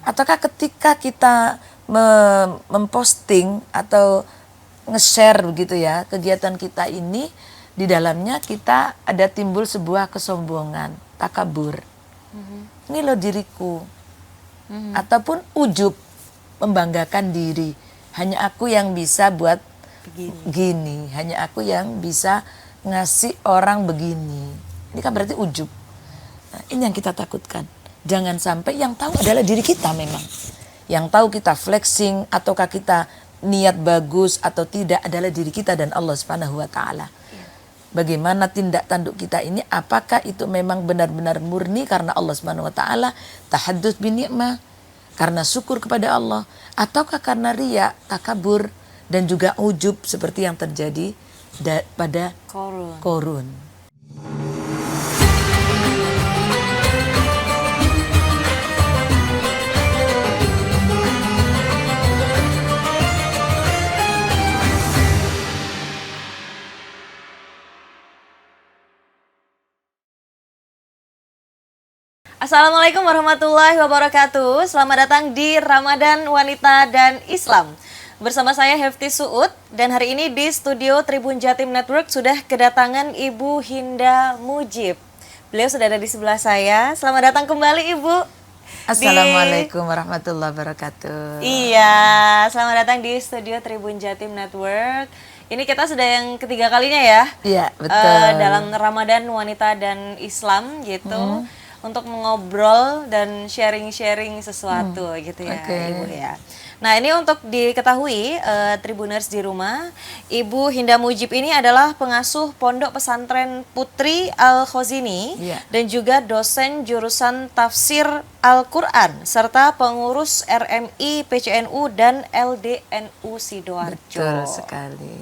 Ataukah ketika kita memposting atau nge-share begitu ya kegiatan kita ini, di dalamnya kita ada timbul sebuah kesombongan, takabur. Ini loh diriku. Ataupun ujub, membanggakan diri. Hanya aku yang bisa buat begini, hanya aku yang bisa ngasih orang begini. Ini kan berarti ujub. Nah, ini yang kita takutkan. Jangan sampai yang tahu adalah diri kita memang. Yang tahu kita flexing ataukah kita niat bagus atau tidak adalah diri kita dan Allah Subhanahu wa taala. Bagaimana tindak tanduk kita ini, apakah itu memang benar-benar murni karena Allah Subhanahu wa taala, tahadduts bi ni'mah, karena syukur kepada Allah, ataukah karena riya, takabur dan juga ujub seperti yang terjadi pada Qorun. Assalamualaikum warahmatullahi wabarakatuh. Selamat datang di Ramadan Wanita dan Islam. Bersama saya Hefti Suud dan hari ini di studio Tribun Jatim Network sudah kedatangan Ibu Hinda Mujib. Beliau sudah ada di sebelah saya. Selamat datang kembali Ibu. Assalamualaikum warahmatullahi wabarakatuh. Iya, selamat datang di studio Tribun Jatim Network. Ini kita sudah yang ketiga kalinya ya. Iya, betul. Dalam Ramadan Wanita dan Islam gitu. Untuk mengobrol dan sharing-sharing sesuatu gitu ya, Ibu ya. Nah, ini untuk diketahui Tribuners di rumah, Ibu Hinda Mujib ini adalah pengasuh Pondok Pesantren Putri Al-Khozini dan juga dosen jurusan tafsir Al-Quran serta pengurus RMI PCNU dan LDNU Sidoarjo. Betul sekali.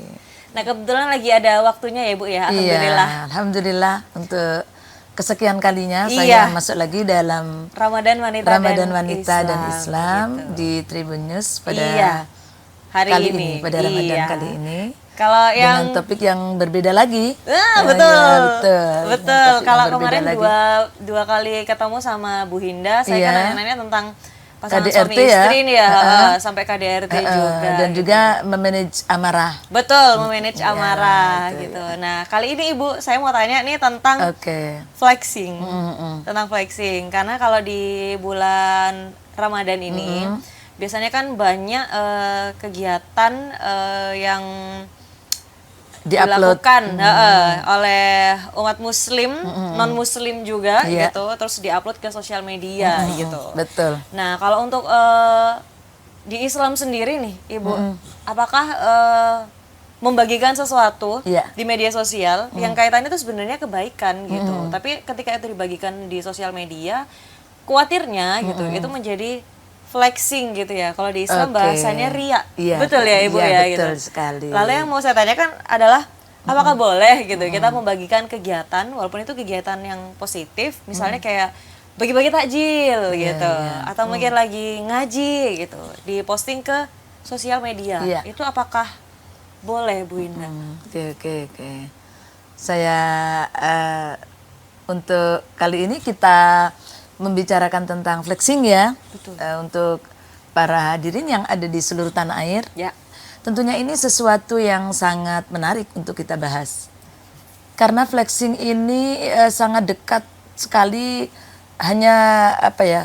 Nah, kebetulan lagi ada waktunya ya, Bu ya. Alhamdulillah. Iya, alhamdulillah untuk kesekian kalinya saya masuk lagi dalam Ramadan Wanita dan Islam gitu. Di Tribun News pada hari kali ini. Pada Ramadan kali ini. Kalau dengan topik yang berbeda lagi. Betul. Kalau kemarin dua kali ketemu sama Bu Hinda, saya kan nanya-nanya tentang pasangan KDRT suami istri nih ya, sampai KDRT juga. Dan juga memanage amarah. Betul, memanage amarah gitu. Nah, kali ini Ibu, saya mau tanya nih tentang flexing. Tentang flexing, karena kalau di bulan Ramadan ini, biasanya kan banyak kegiatan yang dilakukan oleh umat muslim, non-muslim juga gitu, terus diupload ke sosial media gitu. Betul. Nah, kalau untuk di Islam sendiri nih, Ibu, apakah membagikan sesuatu di media sosial yang kaitannya itu sebenarnya kebaikan gitu. Tapi ketika itu dibagikan di sosial media, khawatirnya gitu, itu menjadi flexing gitu ya. Kalau di Islam bahasanya riya. Betul ya Ibu ya betul gitu. Sekali. Lalu yang mau saya tanyakan adalah apakah boleh gitu kita membagikan kegiatan walaupun itu kegiatan yang positif, misalnya kayak bagi-bagi takjil gitu atau mungkin lagi ngaji gitu, diposting ke sosial media. Itu apakah boleh Bu Hinda? Oke. Saya untuk kali ini kita membicarakan tentang flexing ya. Untuk para hadirin yang ada di seluruh tanah air. Tentunya ini sesuatu yang sangat menarik untuk kita bahas. Karena flexing ini sangat dekat sekali, hanya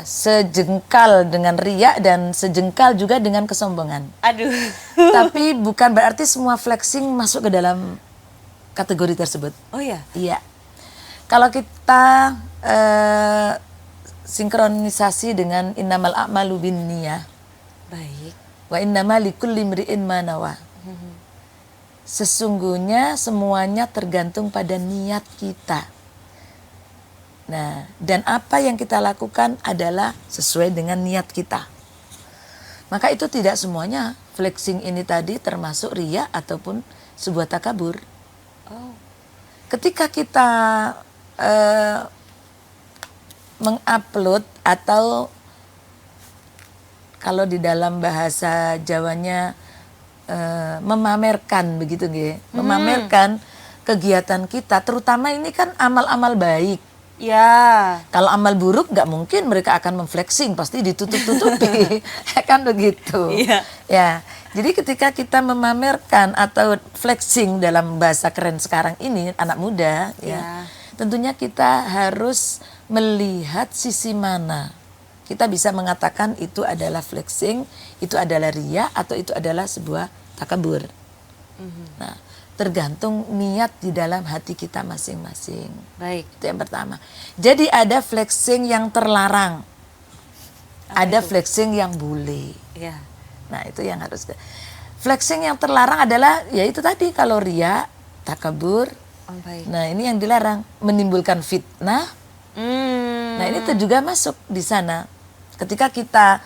sejengkal dengan riya dan sejengkal juga dengan kesombongan. Aduh. Tapi bukan berarti semua flexing masuk ke dalam kategori tersebut. Oh ya? Iya. Kalau kita sinkronisasi dengan innamal a'malu binniyah. Baik. Wa innamal likulli imri'in ma nawa. Sesungguhnya semuanya tergantung pada niat kita. Nah, dan apa yang kita lakukan adalah sesuai dengan niat kita. Maka itu tidak semuanya flexing ini tadi termasuk riya ataupun sebuah takabur. Ketika kita mengupload atau kalau di dalam bahasa Jawanya memamerkan begitu nggih. Memamerkan kegiatan kita, terutama ini kan amal-amal baik. Ya. Kalau amal buruk nggak mungkin mereka akan memflexing, pasti ditutup-tutupi, kan begitu. Iya. Ya, jadi ketika kita memamerkan atau flexing dalam bahasa keren sekarang ini anak muda, ya, tentunya kita harus melihat sisi mana kita bisa mengatakan itu adalah flexing, itu adalah ria, atau itu adalah sebuah takabur. Nah, tergantung niat di dalam hati kita masing-masing. Baik. Itu yang pertama. Jadi ada flexing yang terlarang, ada flexing yang boleh. Ya. Nah, itu yang harus. Flexing yang terlarang adalah ya itu tadi, kalau ria, takabur. Oh, baik. Nah, ini yang dilarang, menimbulkan fitnah. Nah, ini tuh juga masuk di sana. Ketika kita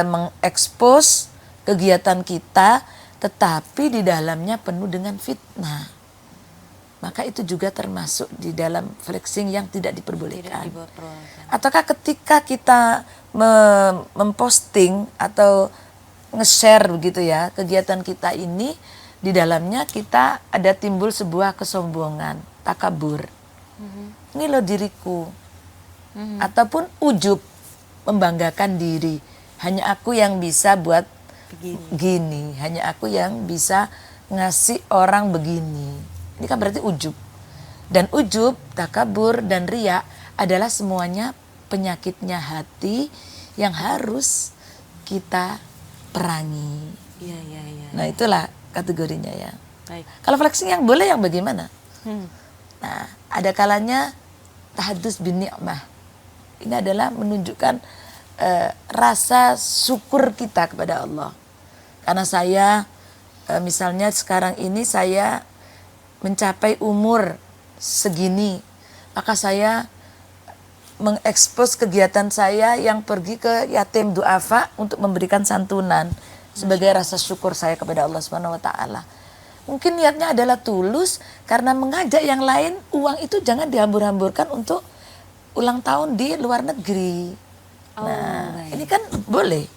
mengekspos kegiatan kita, tetapi di dalamnya penuh dengan fitnah, maka itu juga termasuk di dalam flexing yang tidak diperbolehkan. Ataukah ketika kita memposting atau nge-share begitu ya, kegiatan kita ini di dalamnya kita ada timbul sebuah kesombongan, takabur. Ini loh diriku. Ataupun ujub, membanggakan diri. Hanya aku yang bisa buat begini, hanya aku yang bisa ngasih orang begini. Ini kan berarti ujub. Dan ujub, takabur, dan riya adalah semuanya penyakitnya hati yang harus kita perangi. Iya. Nah, itulah kategorinya ya. Baik. Kalau flexing yang boleh yang bagaimana? Nah, ada kalanya tahadus bin ni'mah. Ini adalah menunjukkan rasa syukur kita kepada Allah. Karena saya misalnya sekarang ini saya mencapai umur segini, maka saya mengekspos kegiatan saya yang pergi ke yatim duafa untuk memberikan santunan sebagai rasa syukur saya kepada Allah Subhanahu wa taala. Mungkin niatnya adalah tulus karena mengajak yang lain, uang itu jangan dihambur-hamburkan untuk ulang tahun di luar negeri. Nah, ini kan boleh.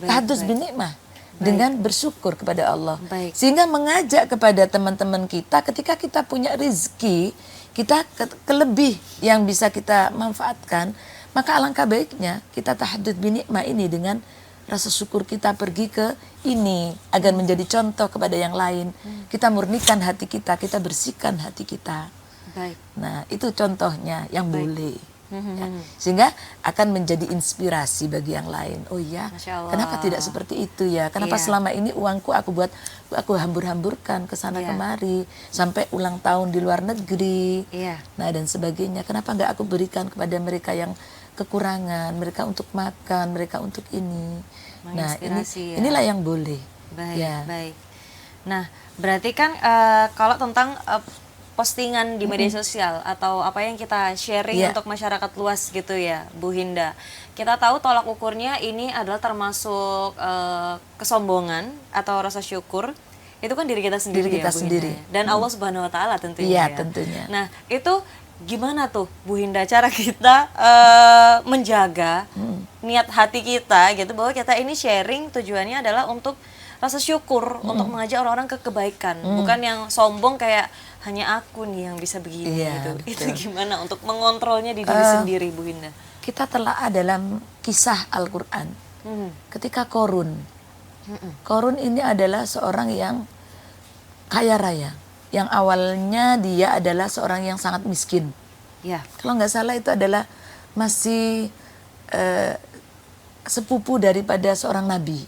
Tahadus bin ni'mah, dengan bersyukur kepada Allah. Sehingga mengajak kepada teman-teman kita ketika kita punya rezeki, kita kelebih yang bisa kita manfaatkan, maka alangkah baiknya kita tahadus bin ni'mah ini dengan rasa syukur kita pergi ke ini agar menjadi contoh kepada yang lain. Kita murnikan hati kita bersihkan hati kita. Nah, itu contohnya yang boleh. Ya. Sehingga akan menjadi inspirasi bagi yang lain. Oh iya, kenapa tidak seperti itu ya? Kenapa selama ini uangku aku hambur-hamburkan ke sana kemari sampai ulang tahun di luar negeri. Nah, dan sebagainya. Kenapa nggak aku berikan kepada mereka yang kekurangan, mereka untuk makan, mereka untuk ini. Nah, inilah yang boleh. Baik. Nah, berarti kan kalau tentang postingan di media sosial atau apa yang kita sharing untuk masyarakat luas gitu ya, Bu Hinda. Kita tahu tolak ukurnya ini adalah termasuk kesombongan atau rasa syukur. Itu kan diri kita sendiri ya, Bu Hinda. Dan Allah Subhanahu wa taala tentunya. Iya, tentunya. Nah, itu gimana tuh Bu Hinda cara kita menjaga niat hati kita gitu, bahwa kita ini sharing tujuannya adalah untuk rasa syukur, untuk mengajak orang-orang ke kebaikan, bukan yang sombong kayak hanya aku nih yang bisa begini gitu. Betul. Itu gimana untuk mengontrolnya di diri sendiri, Bu Hinda? Kita telah dalam kisah Al-Quran ketika Korun. Korun ini adalah seorang yang kaya raya, yang awalnya dia adalah seorang yang sangat miskin. Kalau nggak salah itu adalah masih sepupu daripada seorang nabi.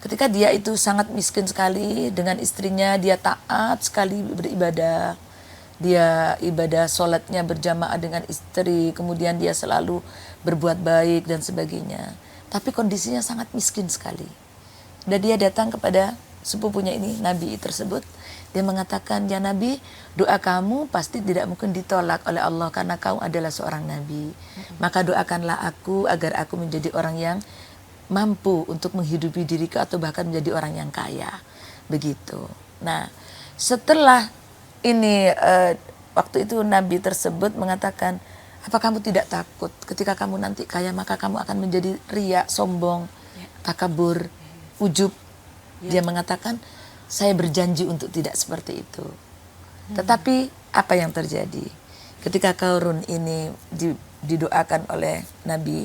Ketika dia itu sangat miskin sekali dengan istrinya, dia taat sekali beribadah. Dia ibadah sholatnya berjamaah dengan istri, kemudian dia selalu berbuat baik dan sebagainya. Tapi kondisinya sangat miskin sekali. Dan dia datang kepada sepupunya ini, nabi tersebut. Dia mengatakan, ya Nabi, doa kamu pasti tidak mungkin ditolak oleh Allah karena kau adalah seorang nabi. Maka doakanlah aku agar aku menjadi orang yang mampu untuk menghidupi diriku atau bahkan menjadi orang yang kaya. Begitu. Nah, setelah ini waktu itu nabi tersebut mengatakan, apa kamu tidak takut ketika kamu nanti kaya maka kamu akan menjadi riya, sombong, takabur, ujub? Dia mengatakan, saya berjanji untuk tidak seperti itu. Tetapi apa yang terjadi? ketika Qarun ini didoakan oleh Nabi,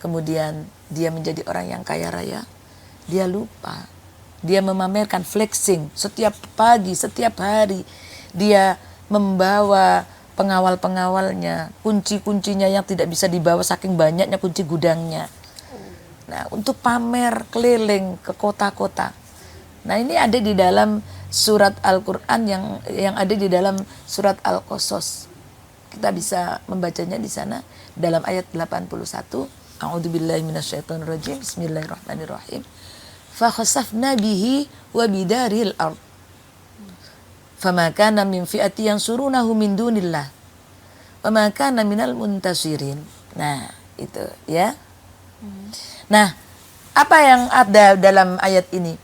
kemudian dia menjadi orang yang kaya raya, dia lupa. Dia memamerkan, flexing setiap pagi, setiap hari. Dia membawa pengawal-pengawalnya, kunci-kuncinya yang tidak bisa dibawa saking banyaknya kunci gudangnya. Nah, untuk pamer keliling ke kota-kota. Nah, ini ada di dalam surat Al-Qur'an yang ada di dalam surat Al-Qasas. Kita bisa membacanya di sana dalam ayat 81. A'udzubillahi minasyaitonirrajim. Bismillahirrahmanirrahim. Fa khasafna bihi wa bidaril ard. Fama kana min fi'ati yansurunahu min dunillah. Wa ma kana minal muntasirin. Nah, itu ya. Nah, apa yang ada dalam ayat ini?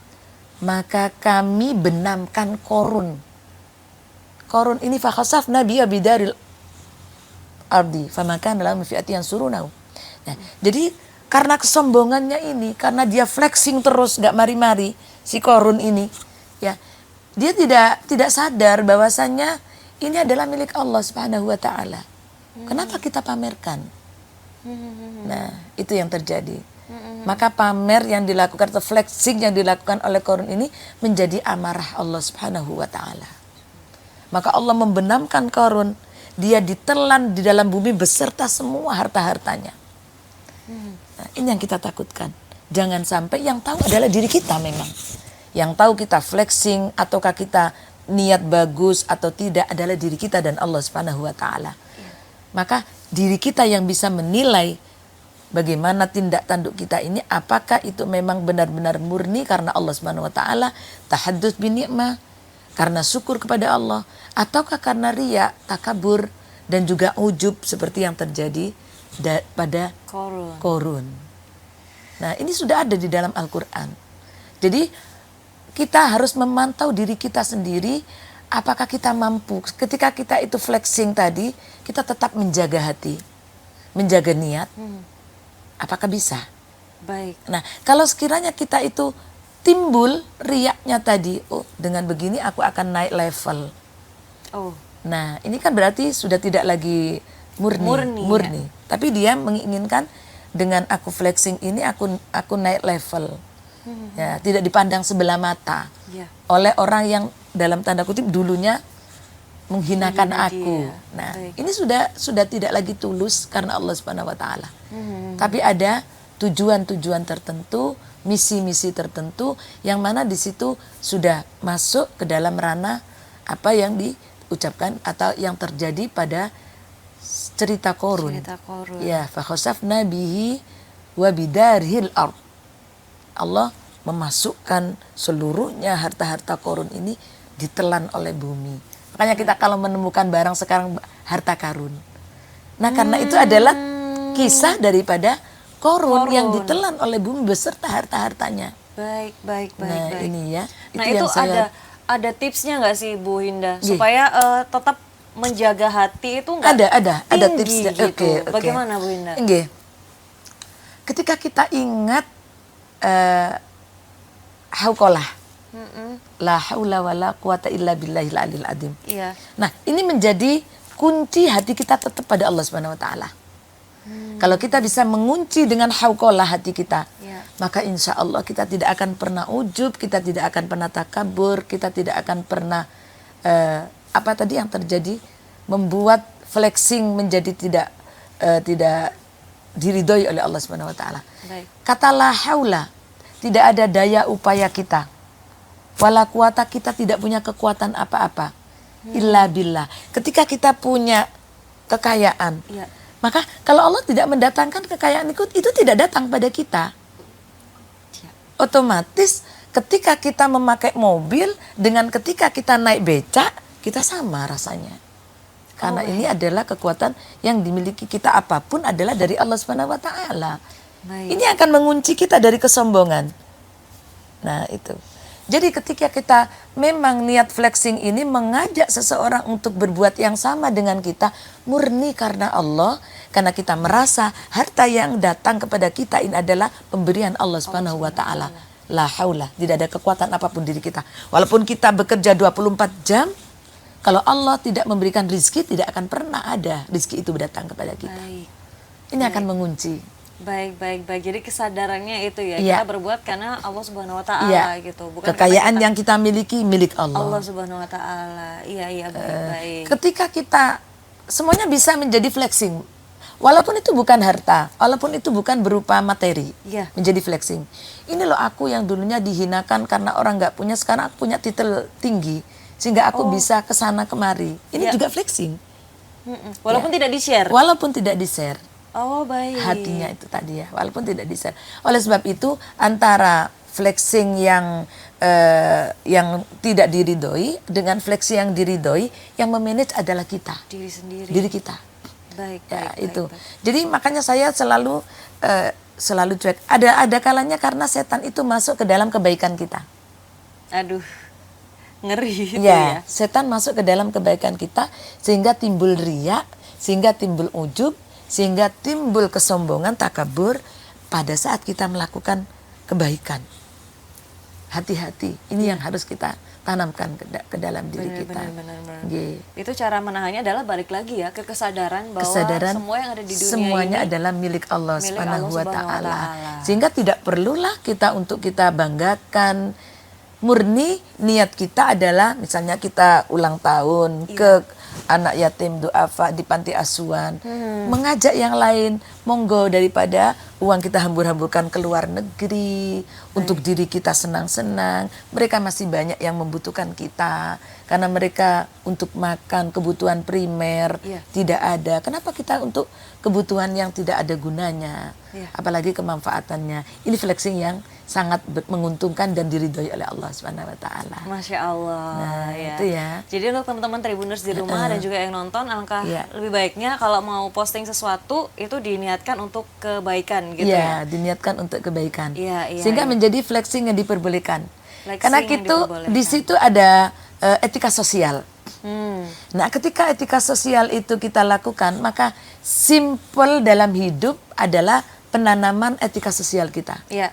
Maka kami benamkan Qarun. Qarun ini fa khasafna bihi wa bidaril ardi. Fama kana lahu min fi'ati yansurunahu. Nah, jadi karena kesombongannya ini, karena dia flexing terus gak mari-mari si Qarun ini, ya dia tidak sadar bahwasannya ini adalah milik Allah Subhanahu wa taala. Kenapa kita pamerkan? Nah, itu yang terjadi. Maka pamer yang dilakukan atau flexing yang dilakukan oleh Qarun ini menjadi amarah Allah Subhanahu wa taala. Maka Allah membenamkan Qarun, dia ditelan di dalam bumi beserta semua harta-hartanya. Nah, ini yang kita takutkan. Jangan sampai yang tahu adalah diri kita memang. Yang tahu kita flexing ataukah kita niat bagus atau tidak adalah diri kita dan Allah Subhanahu wa taala. Maka diri kita yang bisa menilai bagaimana tindak tanduk kita ini, apakah itu memang benar-benar murni karena Allah Subhanahu wa taala, tahadduts bi ni'mah, karena syukur kepada Allah, ataukah karena riya, takabur dan juga ujub seperti yang terjadi pada Qarun. Nah, ini sudah ada di dalam Al-Qur'an. Jadi kita harus memantau diri kita sendiri, apakah kita mampu ketika kita itu flexing tadi, kita tetap menjaga hati, menjaga niat. Apakah bisa? Baik. Nah, kalau sekiranya kita itu timbul riyaknya tadi, oh dengan begini aku akan naik level. Oh. Nah, ini kan berarti sudah tidak lagi murni. Ya? Tapi dia menginginkan dengan aku flexing ini aku naik level. Ya, tidak dipandang sebelah mata oleh orang yang dalam tanda kutip dulunya menghinakan aku. Nah, ini sudah tidak lagi tulus karena Allah Subhanahu wa taala. Tapi ada tujuan-tujuan tertentu, misi-misi tertentu yang mana di situ sudah masuk ke dalam ranah apa yang diucapkan atau yang terjadi pada cerita Qarun. Ya, fa khasafna bihi wa bidaril ard. Allah memasukkan seluruhnya harta-harta Qarun ini ditelan oleh bumi. Makanya kita kalau menemukan barang sekarang harta karun. Nah, karena itu adalah kisah daripada Qarun yang ditelan oleh bumi beserta harta-hartanya. Baik. Ini ya. Nah, itu ada tipsnya nggak sih Bu Hinda supaya tetap menjaga hati itu nggak ada tipsnya gitu. Okay. Bagaimana Bu Hinda? Ketika kita ingat hauqalah, la haula wala quwata illa billahil aliyil azim. Iya. Nah, ini menjadi kunci hati kita tetap pada Allah Subhanahu wa taala. Kalau kita bisa mengunci dengan hauqalah hati kita, maka insya Allah kita tidak akan pernah ujub, kita tidak akan pernah takabur, kita tidak akan pernah apa tadi yang terjadi membuat flexing menjadi tidak diridhoi oleh Allah Subhanahu wa taala. Kata la haula, tidak ada daya upaya kita. Wala quwata, kita tidak punya kekuatan apa-apa. Illa billah. Ketika kita punya kekayaan, maka kalau Allah tidak mendatangkan kekayaan itu tidak datang pada kita. Otomatis ketika kita memakai mobil dengan ketika kita naik becak, kita sama rasanya. Karena ini adalah kekuatan yang dimiliki kita, apapun adalah dari Allah Subhanahu wa taala. Ini akan mengunci kita dari kesombongan. Nah, itu. Jadi ketika kita memang niat flexing ini mengajak seseorang untuk berbuat yang sama dengan kita, murni karena Allah, karena kita merasa harta yang datang kepada kita ini adalah pemberian Allah Subhanahu wa taala. La haula, tidak ada kekuatan apapun diri kita. Walaupun kita bekerja 24 jam, Kalau Allah tidak memberikan rizki, tidak akan pernah ada rizki itu datang kepada kita. Baik. Ini akan mengunci. Baik. Jadi kesadarannya itu ya, Iya. kita berbuat karena Allah Subhanahu wa taala Iya. gitu. Bukan Kekayaan karena yang kita miliki milik Allah Allah. Subhanahu wa taala. Iya, baik. Ketika kita semuanya bisa menjadi flexing. Walaupun itu bukan harta, walaupun itu bukan berupa materi, Iya. menjadi flexing. Ini loh aku yang dulunya dihinakan karena orang nggak punya, sekarang aku punya titel tinggi, sehingga aku bisa kesana kemari. Ini Iya. juga flexing. Walaupun tidak di-share. Walaupun tidak di-share. Oh, baik. Hatinya itu tadi ya, walaupun tidak di-share. Oleh sebab itu antara flexing yang tidak diridhoi dengan flexing yang diridhoi, yang memanage adalah kita, Diri sendiri. diri kita. Baik. Ya itu. Jadi makanya saya selalu cuek. Ada kalanya karena setan itu masuk ke dalam kebaikan kita. Aduh. Ngeri gitu Ya, ya. setan masuk ke dalam kebaikan kita sehingga timbul riya, sehingga timbul ujub, sehingga timbul kesombongan, takabur pada saat kita melakukan kebaikan. Hati-hati, ini yang harus kita tanamkan ke dalam diri kita. Benar. Nggih. Itu cara menahannya adalah balik lagi ya ke kesadaran bahwa Kesadaran semua yang ada di dunia semuanya ini adalah milik Allah milik Subhanahu Allah wa Subhanahu wa taala. Ta'ala. Sehingga tidak perlulah kita untuk kita banggakan, murni niat kita adalah misalnya kita ulang tahun ke anak yatim duafa di panti asuhan, mengajak yang lain, monggo, daripada uang kita hambur-hamburkan ke luar negeri untuk diri kita senang-senang. Mereka masih banyak yang membutuhkan kita karena mereka untuk makan kebutuhan primer tidak ada. Kenapa kita untuk kebutuhan yang tidak ada gunanya, apalagi kemanfaatannya? Ini flexing yang sangat menguntungkan dan diridhoi oleh Allah Subhanahu wa taala. Masya Allah. Nah, ya. itu ya. Jadi untuk teman-teman Tribuners di rumah dan juga yang nonton, alangkah Iya. lebih baiknya kalau mau posting sesuatu itu diniatkan untuk kebaikan gitu Iya, ya. diniatkan untuk kebaikan. Iya, Sehingga menjadi flexing yang diperbolehkan. Flexing Karena yang itu diperbolehkan. di situ ada etika sosial. Hmm. Nah, ketika etika sosial itu kita lakukan, maka simple dalam hidup adalah penanaman etika sosial kita. Iya.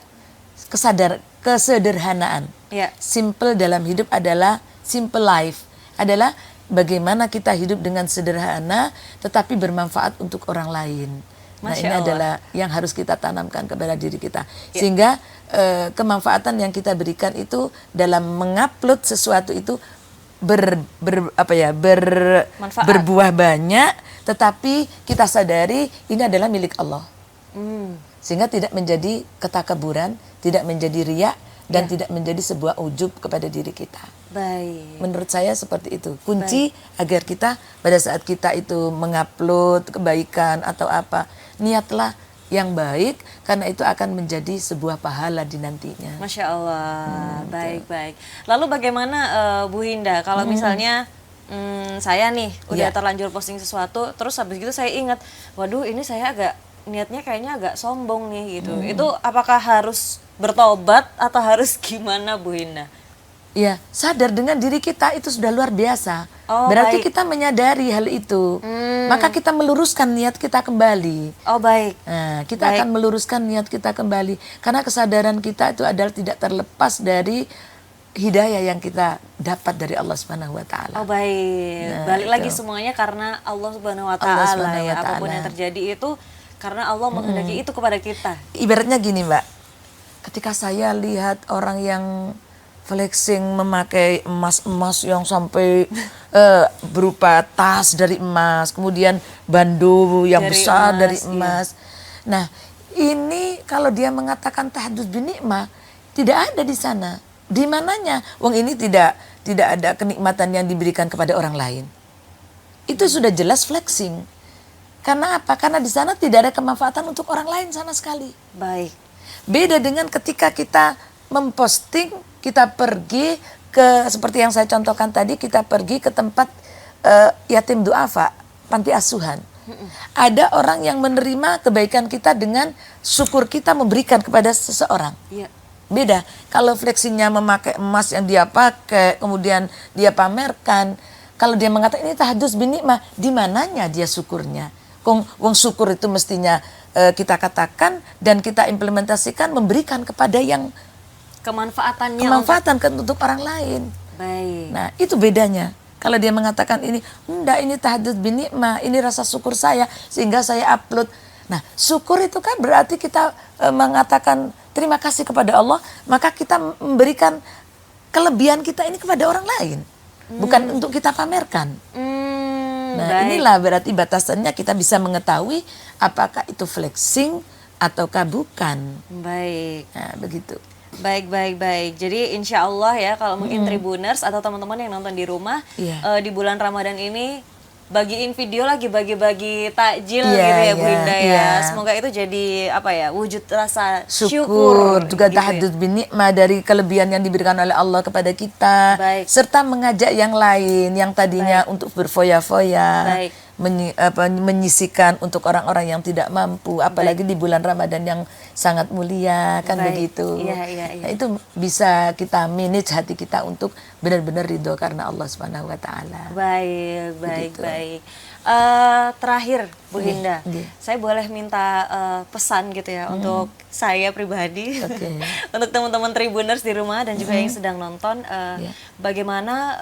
Kesederhanaan. Iya. Simple dalam hidup adalah simple life. Adalah bagaimana kita hidup dengan sederhana tetapi bermanfaat untuk orang lain. Nah, Masya ini Allah. adalah yang harus kita tanamkan kepada diri kita. Sehingga kemanfaatan yang kita berikan itu dalam mengupload sesuatu itu Manfaat. berbuah banyak, tetapi kita sadari ini adalah milik Allah. Sehingga tidak menjadi ketakaburan, tidak menjadi riya, dan tidak menjadi sebuah ujub kepada diri kita. Baik. Menurut saya seperti itu. Kunci agar kita pada saat kita itu mengupload kebaikan atau apa, niatlah yang baik karena itu akan menjadi sebuah pahala di nantinya. Masya Allah. Baik. Lalu bagaimana Bu Hinda kalau misalnya saya nih udah Iya. terlanjur posting sesuatu, terus habis gitu saya ingat, waduh ini saya niatnya kayaknya agak sombong nih gitu. Itu apakah harus bertobat atau harus gimana Bu Hinda? Ya, sadar dengan diri kita itu sudah luar biasa. Oh, Berarti baik. kita menyadari hal itu. Maka kita meluruskan niat kita kembali. Oh baik. Nah, kita Baik. akan meluruskan niat kita kembali. Karena kesadaran kita itu adalah tidak terlepas dari hidayah yang kita dapat dari Allah Subhanahu wa taala. Oh baik. Nah, Balik lagi itu. semuanya karena Allah Subhanahu wa Allah taala Subhanahu ya. wa Apapun ta'ala. yang terjadi itu karena Allah menghendaki itu kepada kita. Ibaratnya gini, Mbak. Ketika saya lihat orang yang flexing memakai emas-emas yang sampai berupa tas dari emas, kemudian bando yang Dari besar emas, dari iya. emas. Nah, ini kalau dia mengatakan tahdus binikmah, tidak ada di sana. Di mananya? Wong ini tidak ada kenikmatan yang diberikan kepada orang lain. Itu sudah jelas flexing. Karena apa? Karena di sana tidak ada kemanfaatan untuk orang lain sama sekali. Baik. Beda dengan ketika kita memposting, kita pergi ke, seperti yang saya contohkan tadi, kita pergi ke tempat yatim duafa, panti asuhan. Ada orang yang menerima kebaikan kita dengan syukur kita memberikan kepada seseorang. Iya. Beda, kalau flexingnya memakai emas yang dia pakai, kemudian dia pamerkan. Kalau dia mengatakan ini tahdus binikmah, di mananya dia syukurnya? Wong syukur itu mestinya kita katakan dan kita implementasikan memberikan kepada yang Kemanfaatannya kemanfaatan untuk orang lain. Baik. Nah, itu bedanya. Kalau dia mengatakan ini, enggak, ini tahajud binikmah, ini rasa syukur saya sehingga saya upload. Nah, syukur itu kan berarti kita mengatakan terima kasih kepada Allah, maka kita memberikan kelebihan kita ini kepada orang lain, bukan untuk kita pamerkan. Nah, inilah berarti batasannya kita bisa mengetahui apakah itu flexing ataukah bukan. Baik. Nah, begitu. Baik. Jadi insya Allah ya, kalau mungkin Tribuners atau teman-teman yang nonton di rumah, di bulan Ramadan ini bagiin video lagi, bagi-bagi takjil gitu ya Bu Hinda ya. Semoga itu jadi apa ya, wujud rasa syukur juga gitu tahajud binikmah dari kelebihan yang diberikan oleh Allah kepada kita. Serta mengajak yang lain yang tadinya untuk berfoya-foya, menyisikan untuk orang-orang yang tidak mampu, apalagi di bulan Ramadan yang sangat mulia kan begitu. Nah, itu bisa kita manage hati kita untuk benar-benar ridho karena Allah Subhanahu wa taala. Baik. Terakhir Bu Hinda, saya boleh minta pesan gitu ya untuk saya pribadi, untuk teman-teman Tribuners di rumah dan juga yang sedang nonton, bagaimana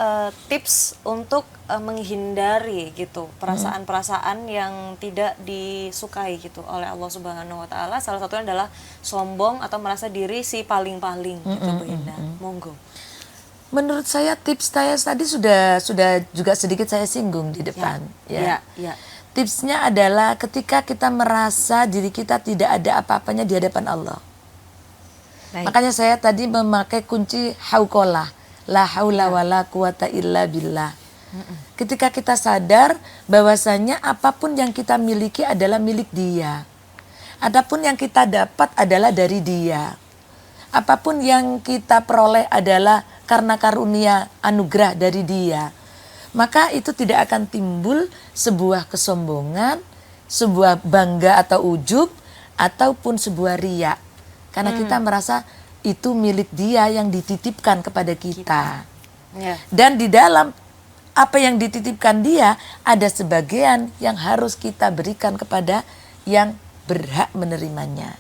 tips untuk menghindari gitu perasaan-perasaan yang tidak disukai gitu oleh Allah Subhanahu wa taala. Salah satunya adalah sombong atau merasa diri si paling-paling gitu Bu Hinda. Monggo. Menurut saya tips saya tadi sudah juga sedikit saya singgung di depan. Tipsnya adalah ketika kita merasa diri kita tidak ada apa-apanya di hadapan Allah. Makanya saya tadi memakai kunci hauqalah, la haula wala quwata illa billah. Ketika kita sadar bahwasanya apapun yang kita miliki adalah milik Dia. Adapun yang kita dapat adalah dari Dia. Apapun yang kita peroleh adalah karena karunia anugerah dari Dia. Maka itu tidak akan timbul sebuah kesombongan, sebuah bangga atau ujub, ataupun sebuah riya. Karena kita merasa itu milik Dia yang dititipkan kepada kita. Dan di dalam apa yang dititipkan Dia, ada sebagian yang harus kita berikan kepada yang berhak menerimanya.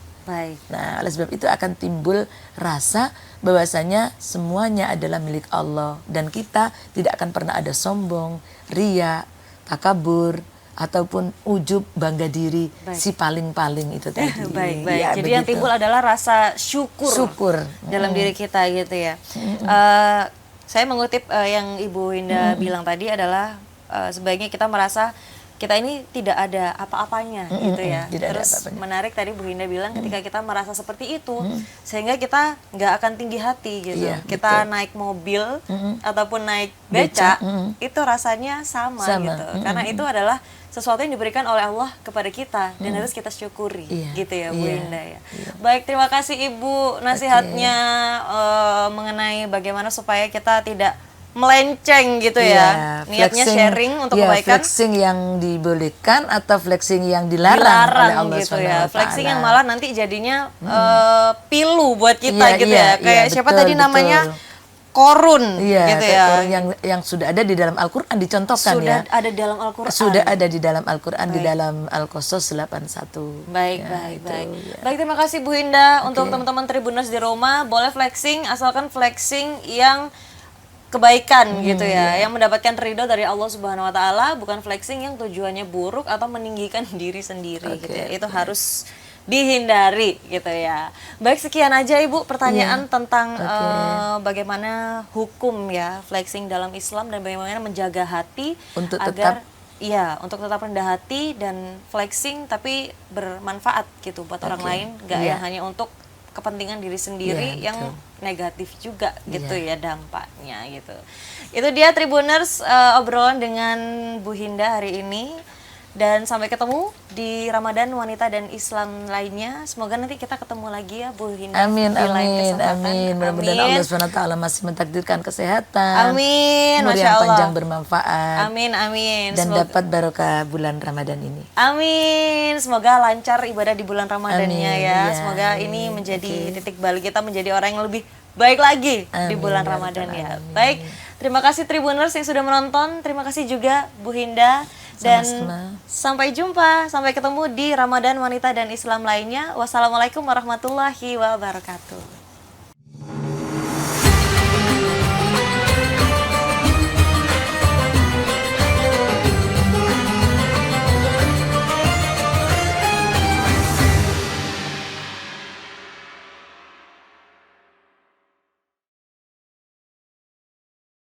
Nah, oleh sebab itu akan timbul rasa bahwasanya semuanya adalah milik Allah dan kita tidak akan pernah ada sombong, riya, takabur ataupun ujub, bangga diri, si paling-paling itu tadi. Ya, jadi begitu. Yang timbul adalah rasa syukur dalam diri kita gitu ya. Saya mengutip yang Ibu Hinda bilang tadi adalah sebaiknya kita merasa kita ini tidak ada apa-apanya gitu ya. Terus menarik tadi Bu Hinda bilang ketika kita merasa seperti itu sehingga kita nggak akan tinggi hati gitu. Kita naik mobil ataupun naik beca itu rasanya sama. Gitu. Karena itu adalah sesuatu yang diberikan oleh Allah kepada kita dan harus kita syukuri gitu ya Bu Hinda ya. Baik, terima kasih Ibu nasihatnya mengenai bagaimana supaya kita tidak melenceng gitu ya. Niatnya sharing untuk kebaikan. Flexing yang dibolehkan atau flexing yang dilarang oleh Allah gitu ya. Flexing yang malah nanti jadinya pilu buat kita gitu ya. Kayak siapa tadi namanya? Korun gitu ya. Korun yang sudah ada di dalam Al-Qur'an dicontohkan sudah ada dalam Al-Qur'an. Sudah ada di dalam Al-Qur'an di dalam Al-Qasas 81. Baik. Baik, terima kasih Bu Hinda. Untuk teman-teman Tribuners di rumah, boleh flexing asalkan flexing yang kebaikan gitu ya, yang mendapatkan ridho dari Allah Subhanahu wa taala, bukan flexing yang tujuannya buruk atau meninggikan diri sendiri gitu ya. Itu harus dihindari gitu ya. Baik, sekian aja Ibu pertanyaan tentang bagaimana hukum ya flexing dalam Islam dan bagaimana menjaga hati untuk agar untuk tetap rendah hati dan flexing tapi bermanfaat gitu buat orang lain, nggak yang hanya untuk kepentingan diri sendiri yang negatif juga gitu ya dampaknya gitu. Itu dia Tribuners obrolan dengan Bu Hinda hari ini. Dan sampai ketemu di Ramadan Wanita dan Islam lainnya. Semoga nanti kita ketemu lagi ya Bu Hinda. Amin. Mudah-mudahan Allah SWT masih mentakdirkan kesehatan. Amin. Umur yang panjang bermanfaat. Amin. Dan dapat barokah bulan Ramadan ini. Amin. Semoga lancar ibadah di bulan Ramadannya ya. Semoga ini menjadi titik balik kita menjadi orang yang lebih baik lagi di bulan Ramadan ya. Baik. Terima kasih Tribuners yang sudah menonton. Terima kasih juga Bu Hinda. Dan sampai jumpa, sampai ketemu di Ramadan Wanita dan Islam lainnya. Wassalamualaikum warahmatullahi wabarakatuh.